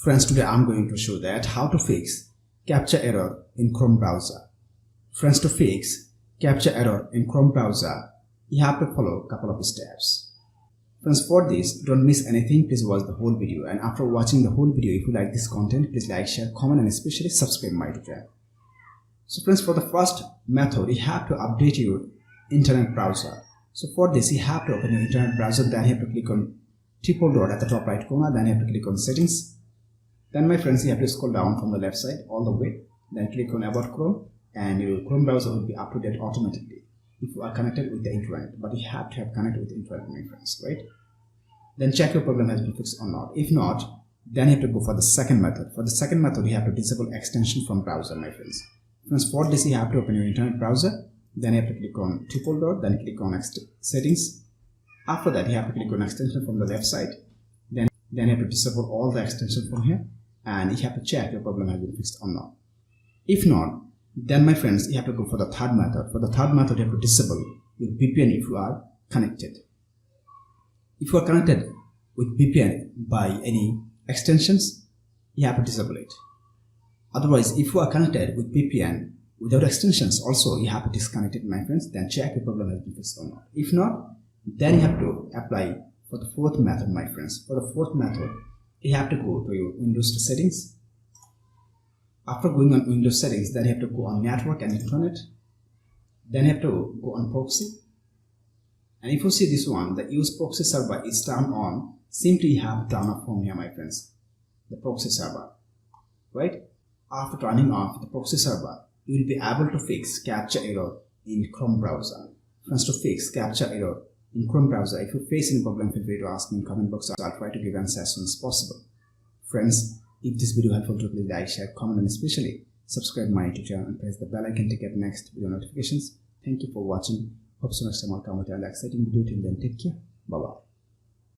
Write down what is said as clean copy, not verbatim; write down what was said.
Friends, today I'm going to show that how to fix Captcha error in Chrome browser. Friends, to fix Captcha error in Chrome browser, you have to follow a couple of steps. Friends, for this, don't miss anything. Please watch the whole video, and after watching the whole video, if you like this content, please like, share, comment, and especially subscribe my channel. So friends, for the first method, you have to update your internet browser. So for this, you have to open your internet browser, then you have to click on triple dot at the top right corner, then you have to click on settings. Then my friends, you have to scroll down from the left side all the way, then click on about Chrome, and your Chrome browser will be up to date automatically if you are connected with the internet. But you have to have connected with the internet, my friends, right? Then check your problem has been fixed or not. If not, then you have to go for the second method. For the second method, you have to disable extension from browser, my friends. Friends, for this, you have to open your internet browser, then you have to click on triple dot, then click on settings. After that, you have to click on extension from the left side, then you have to disable all the extensions from here, and you have to check your problem has been fixed or not. If not, then my friends, you have to go for the third method. For the third method, you have to disable your VPN if you are connected. If you are connected with VPN by any extensions, you have to disable it. Otherwise, if you are connected with VPN without extensions, also you have to disconnect it, my friends. Then check your problem has been fixed or not. If not, then you have to apply for the fourth method, my friends. For the fourth method, you have to go to your Windows settings. After going on Windows settings, then you have to go on network and internet. Then you have to go on proxy. And if you see this one, the use proxy server is turned on. Simply you have to turn off from here, my friends, the proxy server, right? After turning off the proxy server, you will be able to fix Captcha error in Chrome browser. Friends, to fix Captcha error in Chrome browser, if you face any problem, feel free to ask me in comment box. I'll try to give answers as soon as possible. Friends, if this video helpful to, please like, share, comment, and especially subscribe my YouTube channel and press the bell icon to get next video notifications. Thank you for watching. Hope so next time I'll come with another exciting video. Till then, take care. Bye bye.